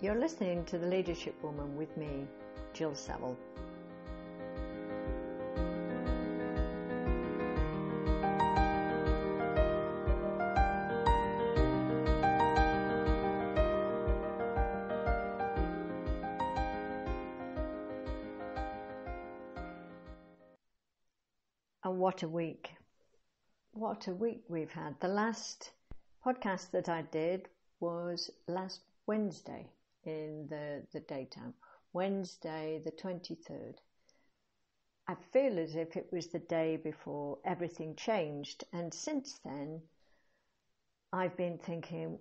You're listening to The Leadership Woman with me, Jill Saville. And what a week. What a week we've had. The last podcast that I did was last Wednesday in the daytime. Wednesday the 23rd. I feel as if it was the day before everything changed. And since then, I've been thinking,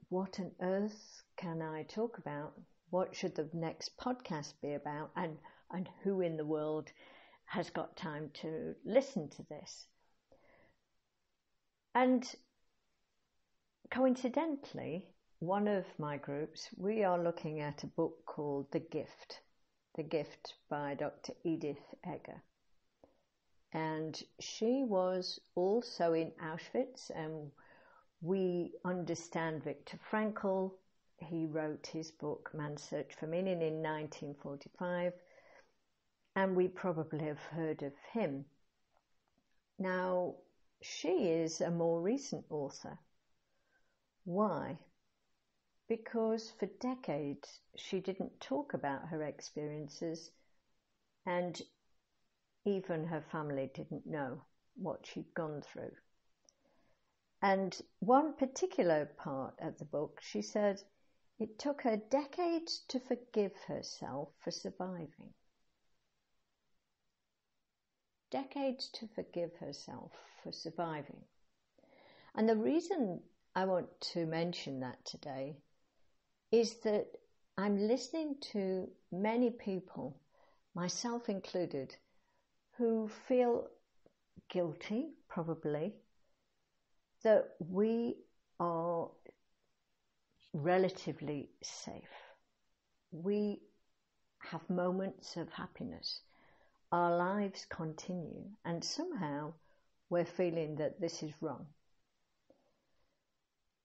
what on earth can I talk about? What should the next podcast be about? And who in the world has got time to listen to this? And coincidentally, one of my groups, we are looking at a book called The Gift by Dr. Edith Eger. And she was also in Auschwitz, and we understand Viktor Frankl. He wrote his book, Man's Search for Meaning, in 1945, and we probably have heard of him. Now, she is a more recent author. Why? Because for decades she didn't talk about her experiences, and even her family didn't know what she'd gone through. And one particular part of the book, she said, it took her decades to forgive herself for surviving. Decades to forgive herself for surviving. And the reason I want to mention that today is that I'm listening to many people, myself included, who feel guilty, probably, that we are relatively safe. We have moments of happiness. Our lives continue, and somehow we're feeling that this is wrong.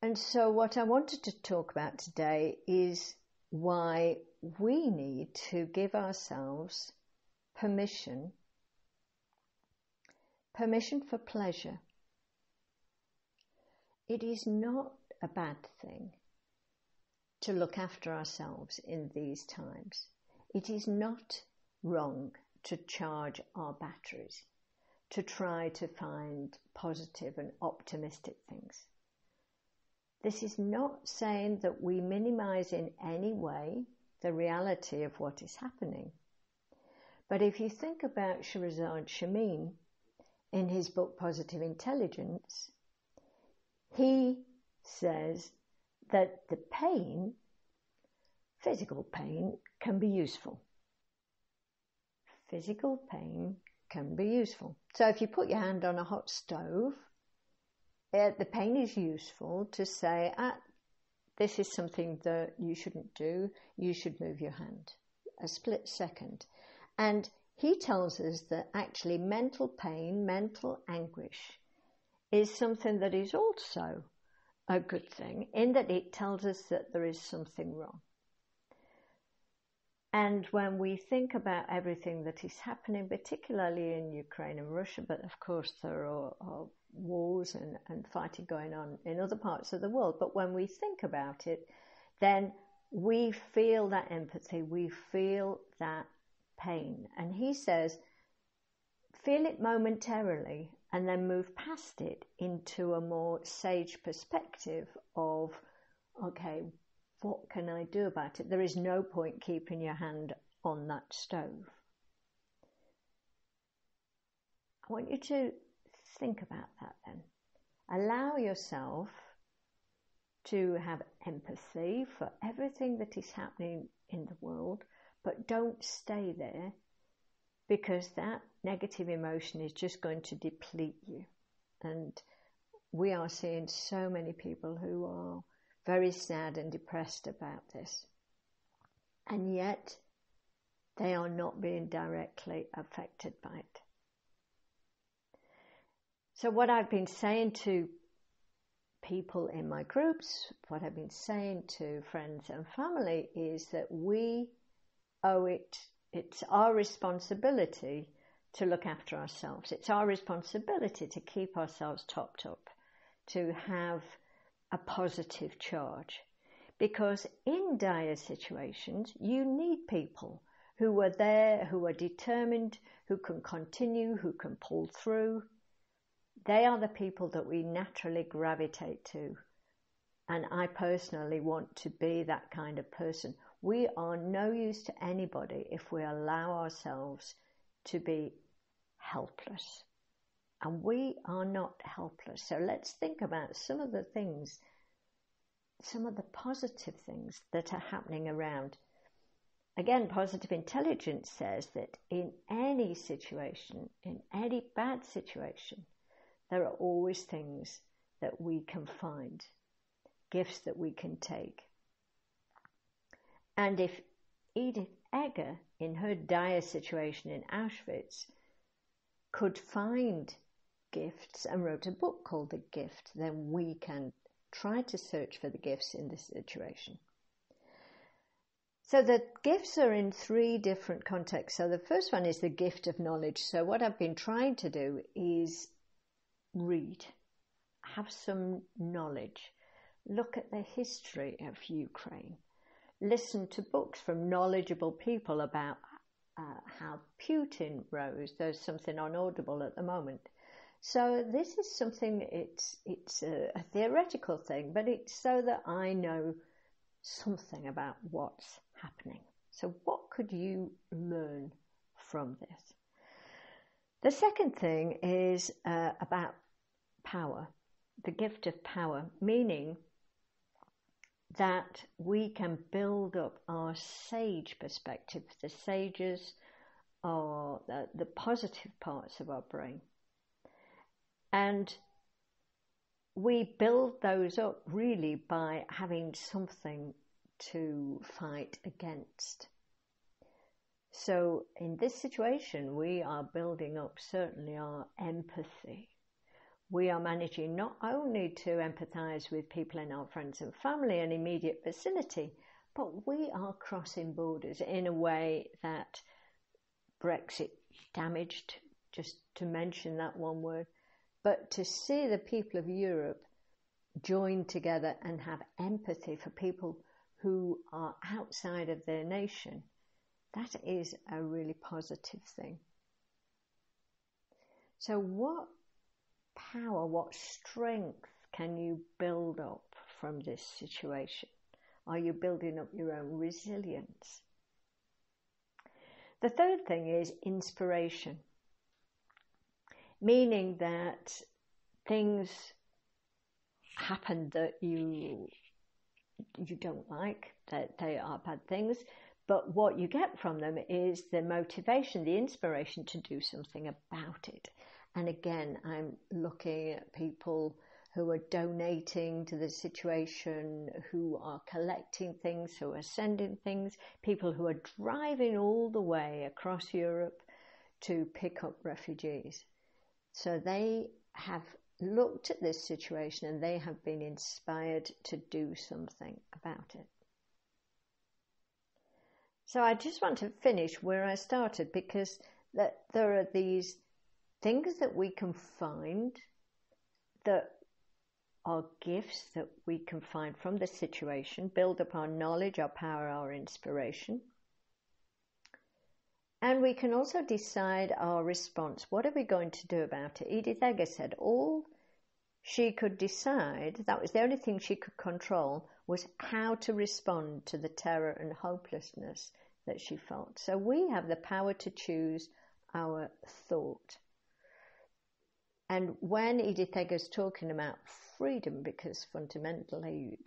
And so what I wanted to talk about today is why we need to give ourselves permission for pleasure. It is not a bad thing to look after ourselves in these times. It is not wrong to charge our batteries, to try to find positive and optimistic things. This is not saying that we minimize in any way the reality of what is happening. But if you think about Shirzad Chamine in his book Positive Intelligence, he says that the pain, physical pain, can be useful. Physical pain can be useful. So if you put your hand on a hot stove, the pain is useful to say, this is something that you shouldn't do. You should move your hand. A split second. And he tells us that actually mental pain, mental anguish, is something that is also a good thing, in that it tells us that there is something wrong. And when we think about everything that is happening, particularly in Ukraine and Russia, but of course there are wars and fighting going on in other parts of the world, but when we think about it, then we feel that empathy, we feel that pain. And he says, feel it momentarily and then move past it into a more sage perspective of, okay, what can I do about it? There is no point keeping your hand on that stove. I want you to think about that then. Allow yourself to have empathy for everything that is happening in the world, but don't stay there, because that negative emotion is just going to deplete you. And we are seeing so many people who are very sad and depressed about this. And yet, they are not being directly affected by it. So what I've been saying to people in my groups, what I've been saying to friends and family is that we owe it, it's our responsibility to look after ourselves. It's our responsibility to keep ourselves topped up, to have a positive charge. Because in dire situations, you need people who are there, who are determined, who can continue, who can pull through. They are the people that we naturally gravitate to. And I personally want to be that kind of person. We are no use to anybody if we allow ourselves to be helpless. And we are not helpless. So let's think about some of the things, some of the positive things that are happening around. Again, positive intelligence says that in any situation, in any bad situation, there are always things that we can find, gifts that we can take. And if Edith Eger, in her dire situation in Auschwitz, could find gifts and wrote a book called The Gift, then we can try to search for the gifts in this situation. So the gifts are in 3 different contexts. So the first one is the gift of knowledge. So what I've been trying to do is read, have some knowledge, look at the history of Ukraine, listen to books from knowledgeable people about how Putin rose. There's something on Audible at the moment. So this is something, it's a theoretical thing, but it's so that I know something about what's happening. So what could you learn from this? The second thing is about power, the gift of power, meaning that we can build up our sage perspective. The sages are the positive parts of our brain. And we build those up really by having something to fight against. So in this situation, we are building up certainly our empathy. We are managing not only to empathize with people in our friends and family and immediate vicinity, but we are crossing borders in a way that Brexit damaged, just to mention that one word. But to see the people of Europe join together and have empathy for people who are outside of their nation, that is a really positive thing. So what power, what strength can you build up from this situation? Are you building up your own resilience? The third thing is inspiration, meaning that things happen that you don't like, that they are bad things, but what you get from them is the motivation, the inspiration to do something about it. And again, I'm looking at people who are donating to the situation, who are collecting things, who are sending things, people who are driving all the way across Europe to pick up refugees. So they have looked at this situation and they have been inspired to do something about it. So I just want to finish where I started, because there are these things that we can find that are gifts that we can find from the situation, build up our knowledge, our power, our inspiration. And we can also decide our response. What are we going to do about it? Edith Eger said all she could decide, that was the only thing she could control, was how to respond to the terror and hopelessness that she felt. So we have the power to choose our thought. And when Edith Eger is talking about freedom, because fundamentally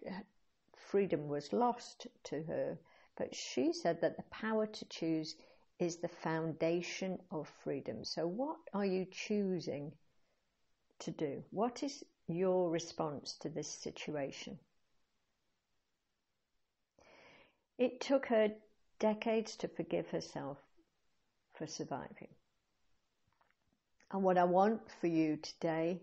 freedom was lost to her, but she said that the power to choose is the foundation of freedom. So what are you choosing to do? What is your response to this situation? It took her decades to forgive herself for surviving. And what I want for you today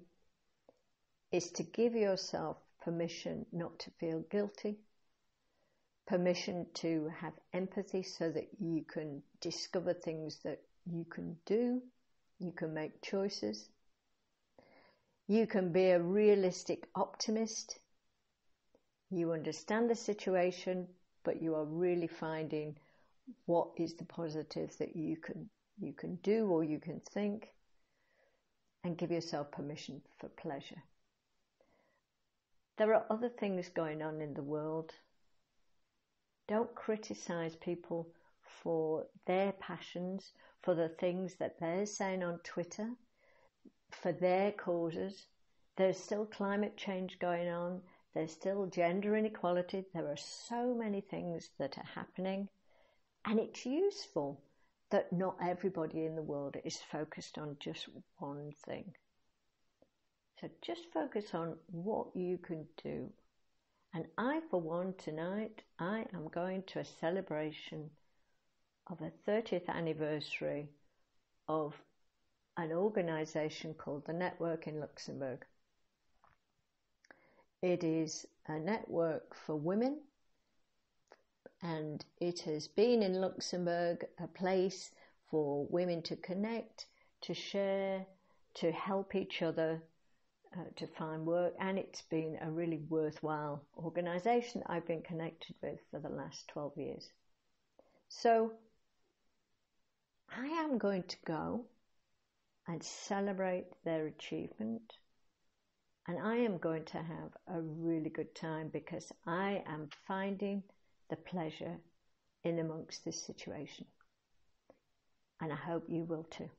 is to give yourself permission not to feel guilty, permission to have empathy so that you can discover things that you can do, you can make choices, you can be a realistic optimist, you understand the situation, but you are really finding what is the positive that you can do or you can think, and give yourself permission for pleasure. There are other things going on in the world. Don't criticize people for their passions, for the things that they're saying on Twitter, for their causes. There's still climate change going on. There's still gender inequality. There are so many things that are happening. And it's useful that not everybody in the world is focused on just one thing. So just focus on what you can do. And I, for one, tonight, I am going to a celebration of a 30th anniversary of an organisation called the Network in Luxembourg. It is a network for women, and it has been in Luxembourg a place for women to connect, to share, to help each other, to find work, and it's been a really worthwhile organisation I've been connected with for the last 12 years. So I am going to go and celebrate their achievement, and I am going to have a really good time because I am finding the pleasure in amongst this situation, and I hope you will too.